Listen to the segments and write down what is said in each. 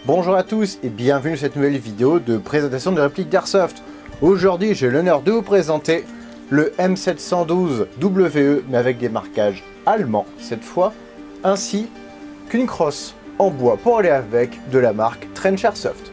Bonjour à tous et bienvenue sur cette nouvelle vidéo de présentation de répliques d'Airsoft. Aujourd'hui j'ai l'honneur de vous présenter le M712 WE mais avec des marquages allemands cette fois, ainsi qu'une crosse en bois pour aller avec de la marque Trench Airsoft.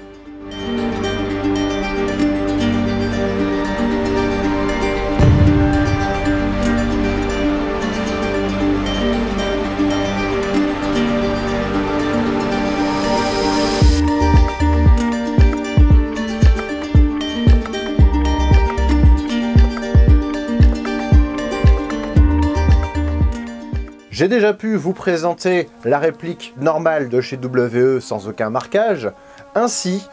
J'ai déjà pu vous présenter la réplique normale de chez WE sans aucun marquage, ainsi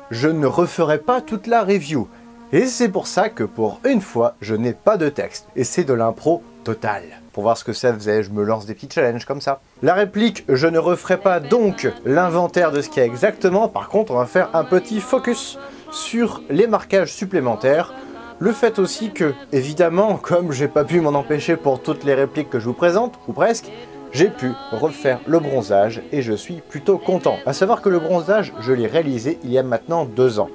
je ne referai pas toute la review. Et c'est pour ça que pour une fois, je n'ai pas de texte, et c'est de l'impro totale. Pour voir ce que ça faisait, je me lance des petits challenges comme ça. La réplique, je ne referai pas donc l'inventaire de ce qu'il y a exactement, par contre on va faire un petit focus sur les marquages supplémentaires. Le fait aussi que, évidemment, comme j'ai pas pu m'en empêcher pour toutes les répliques que je vous présente, ou presque, j'ai pu refaire le bronzage et je suis plutôt content. À savoir que le bronzage, je l'ai réalisé il y a maintenant 2 ans.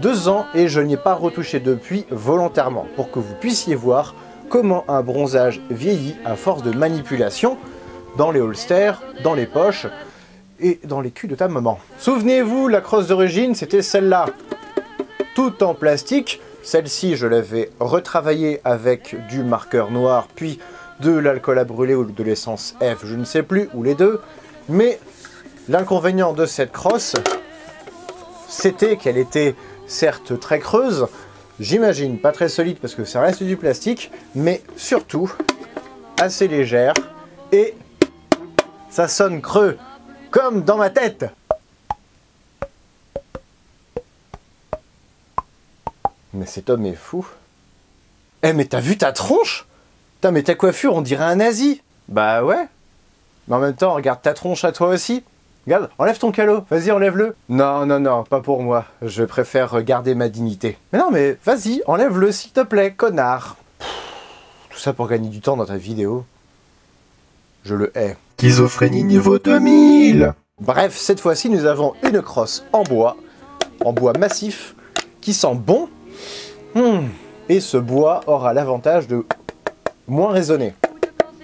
2 ans et je n'y ai pas retouché depuis volontairement, pour que vous puissiez voir comment un bronzage vieillit à force de manipulation dans les holsters, dans les poches et dans les culs de ta maman. Souvenez-vous, la crosse d'origine, c'était celle-là, toute en plastique. Celle-ci, je l'avais retravaillée avec du marqueur noir, puis de l'alcool à brûler ou de l'essence F, je ne sais plus, ou les deux. Mais l'inconvénient de cette crosse, c'était qu'elle était certes très creuse, j'imagine pas très solide parce que ça reste du plastique, mais surtout assez légère et ça sonne creux, comme dans ma tête. Mais cet homme est fou. Eh mais t'as vu ta tronche? Putain mais ta coiffure on dirait un nazi. Bah ouais. Mais en même temps regarde ta tronche à toi aussi. Regarde, enlève ton calot, vas-y enlève-le. Non, non, non, pas pour moi. Je préfère garder ma dignité. Mais non mais vas-y, enlève-le s'il te plaît, connard. Tout ça pour gagner du temps dans ta vidéo. Je le hais. Schizophrénie niveau 2000. Bref, cette fois-ci nous avons une crosse en bois massif, qui sent bon. Et ce bois aura l'avantage de moins résonner.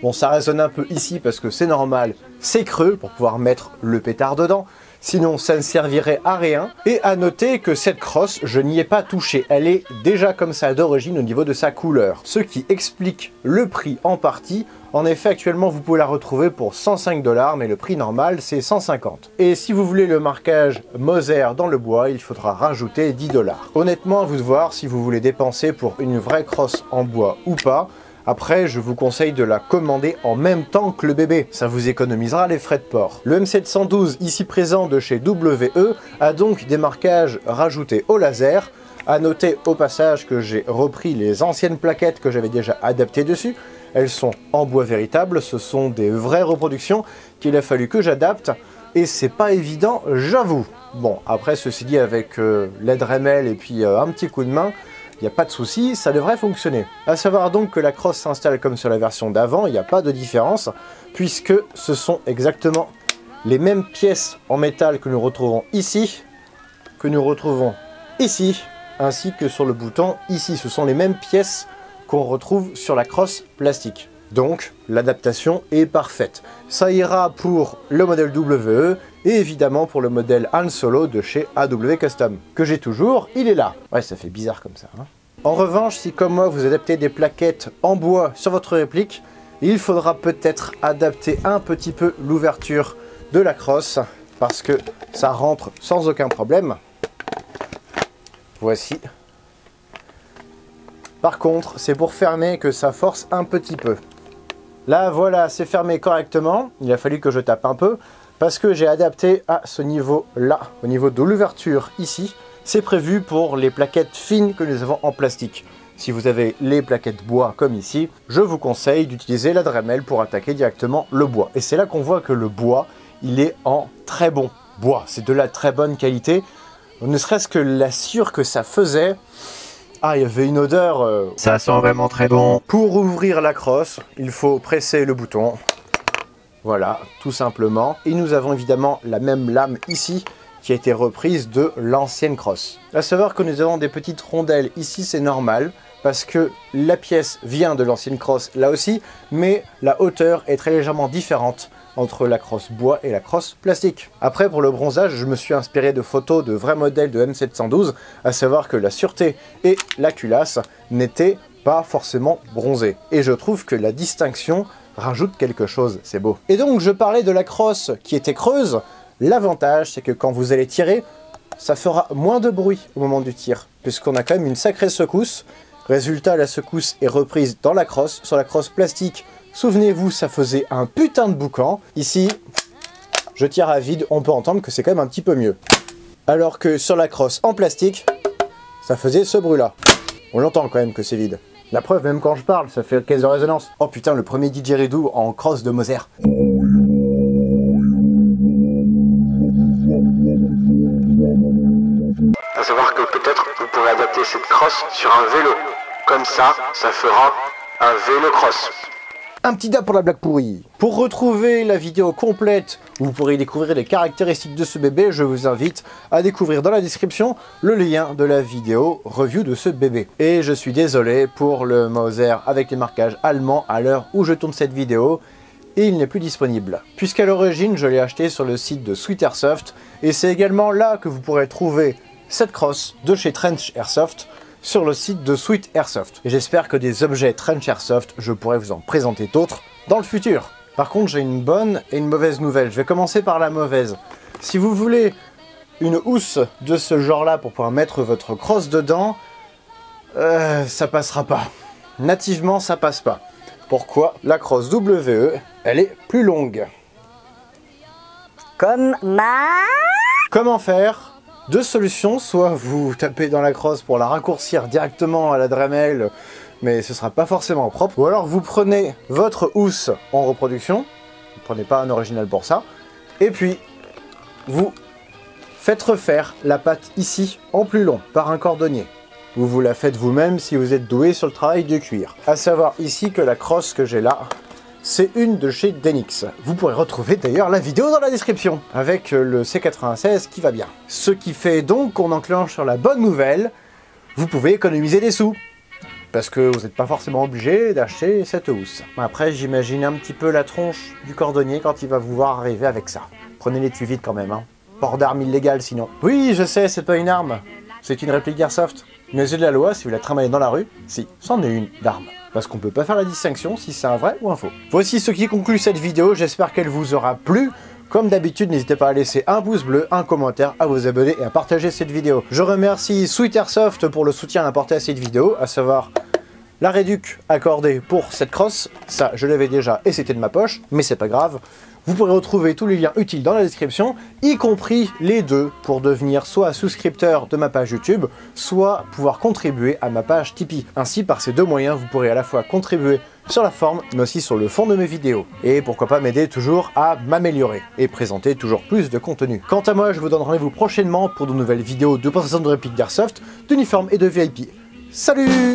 Bon, ça résonne un peu ici parce que c'est normal, c'est creux pour pouvoir mettre le pétard dedans. Sinon, ça ne servirait à rien. Et à noter que cette crosse, je n'y ai pas touché. Elle est déjà comme ça d'origine au niveau de sa couleur. Ce qui explique le prix en partie. En effet, actuellement, vous pouvez la retrouver pour 105 $, mais le prix normal, c'est 150. Et si vous voulez le marquage Moser dans le bois, il faudra rajouter 10 $. Honnêtement, à vous de voir si vous voulez dépenser pour une vraie crosse en bois ou pas. Après, je vous conseille de la commander en même temps que le bébé, ça vous économisera les frais de port. Le M712 ici présent de chez WE a donc des marquages rajoutés au laser. À noter au passage que j'ai repris les anciennes plaquettes que j'avais déjà adaptées dessus. Elles sont en bois véritable, ce sont des vraies reproductions qu'il a fallu que j'adapte. Et c'est pas évident, j'avoue. Bon, après ceci dit, avec l'aide Dremel et puis un petit coup de main, il n'y a pas de souci, ça devrait fonctionner. A savoir donc que la crosse s'installe comme sur la version d'avant, il n'y a pas de différence, puisque ce sont exactement les mêmes pièces en métal que nous retrouvons ici, ainsi que sur le bouton ici. Ce sont les mêmes pièces qu'on retrouve sur la crosse plastique. Donc, l'adaptation est parfaite. Ça ira pour le modèle WE et évidemment pour le modèle Han Solo de chez AW Custom, que j'ai toujours, il est là. Ouais, ça fait bizarre comme ça, hein. En revanche, si comme moi vous adaptez des plaquettes en bois sur votre réplique, il faudra peut-être adapter un petit peu l'ouverture de la crosse, parce que ça rentre sans aucun problème. Voici. Par contre, c'est pour fermer que ça force un petit peu. Là, voilà, c'est fermé correctement. Il a fallu que je tape un peu parce que j'ai adapté à ce niveau-là, au niveau de l'ouverture ici. C'est prévu pour les plaquettes fines que nous avons en plastique. Si vous avez les plaquettes bois comme ici, je vous conseille d'utiliser la Dremel pour attaquer directement le bois. Et c'est là qu'on voit que le bois, il est en très bon bois. C'est de la très bonne qualité. Ne serait-ce que la sûre que ça faisait. Ah, il y avait une odeur... Ça sent vraiment très bon. Pour ouvrir la crosse, il faut presser le bouton. Voilà, tout simplement. Et nous avons évidemment la même lame ici qui a été reprise de l'ancienne crosse. À savoir que nous avons des petites rondelles, ici c'est normal, parce que la pièce vient de l'ancienne crosse là aussi, mais la hauteur est très légèrement différente entre la crosse bois et la crosse plastique. Après, pour le bronzage, je me suis inspiré de photos de vrais modèles de M712, à savoir que la sûreté et la culasse n'étaient pas forcément bronzées. Et je trouve que la distinction rajoute quelque chose, c'est beau. Et donc, je parlais de la crosse qui était creuse. L'avantage, c'est que quand vous allez tirer, ça fera moins de bruit au moment du tir, puisqu'on a quand même une sacrée secousse. Résultat, la secousse est reprise dans la crosse. Sur la crosse plastique, souvenez-vous, ça faisait un putain de boucan. Ici, je tire à vide, on peut entendre que c'est quand même un petit peu mieux. Alors que sur la crosse en plastique, ça faisait ce bruit-là. On l'entend quand même que c'est vide. La preuve, même quand je parle, ça fait caisse de résonance. Oh putain, le premier didgeridoo en crosse de Moser. À savoir que peut-être vous pourrez adapter cette crosse sur un vélo. Comme ça, ça fera un vélo cross. Un petit dab pour la blague pourrie. Pour retrouver la vidéo complète où vous pourrez découvrir les caractéristiques de ce bébé, je vous invite à découvrir dans la description le lien de la vidéo review de ce bébé. Et je suis désolé pour le Moser avec les marquages allemands à l'heure où je tourne cette vidéo, et il n'est plus disponible. Puisqu'à l'origine, je l'ai acheté sur le site de Sweet Airsoft, et c'est également là que vous pourrez trouver cette crosse de chez Trench Airsoft, sur le site de Sweet Airsoft. Et j'espère que des objets Trench Airsoft, je pourrai vous en présenter d'autres dans le futur. Par contre, j'ai une bonne et une mauvaise nouvelle. Je vais commencer par la mauvaise. Si vous voulez une housse de ce genre-là pour pouvoir mettre votre crosse dedans, ça passera pas. Nativement, ça passe pas. Pourquoi? La crosse WE, elle est plus longue. Comment faire? Deux solutions, soit vous tapez dans la crosse pour la raccourcir directement à la Dremel, mais ce sera pas forcément propre, ou alors vous prenez votre housse en reproduction, vous prenez pas un original pour ça, et puis vous faites refaire la patte ici en plus long par un cordonnier. Vous la faites vous-même si vous êtes doué sur le travail du cuir. À savoir ici que la crosse que j'ai là, c'est une de chez Denix. Vous pourrez retrouver d'ailleurs la vidéo dans la description, avec le C96 qui va bien. Ce qui fait donc qu'on enclenche sur la bonne nouvelle, vous pouvez économiser des sous. Parce que vous n'êtes pas forcément obligé d'acheter cette housse. Après, j'imagine un petit peu la tronche du cordonnier quand il va vous voir arriver avec ça. Prenez l'étui vite quand même, hein. Port d'armes illégales sinon. Oui, je sais, c'est pas une arme. C'est une réplique d'Airsoft. Mais aux yeux de la loi, si vous la travaillez dans la rue, si, c'en est une d'arme. Parce qu'on peut pas faire la distinction si c'est un vrai ou un faux. Voici ce qui conclut cette vidéo, j'espère qu'elle vous aura plu. Comme d'habitude, n'hésitez pas à laisser un pouce bleu, un commentaire, à vous abonner et à partager cette vidéo. Je remercie Sweet Airsoft pour le soutien apporté à cette vidéo, à savoir la réduc accordée pour cette crosse. Ça, je l'avais déjà et c'était de ma poche, mais c'est pas grave. Vous pourrez retrouver tous les liens utiles dans la description, y compris les deux, pour devenir soit souscripteur de ma page YouTube, soit pouvoir contribuer à ma page Tipeee. Ainsi, par ces deux moyens, vous pourrez à la fois contribuer sur la forme, mais aussi sur le fond de mes vidéos. Et pourquoi pas m'aider toujours à m'améliorer et présenter toujours plus de contenu. Quant à moi, je vous donne rendez-vous prochainement pour de nouvelles vidéos de présentation de répliques d'Airsoft, d'uniformes et de VIP. Salut!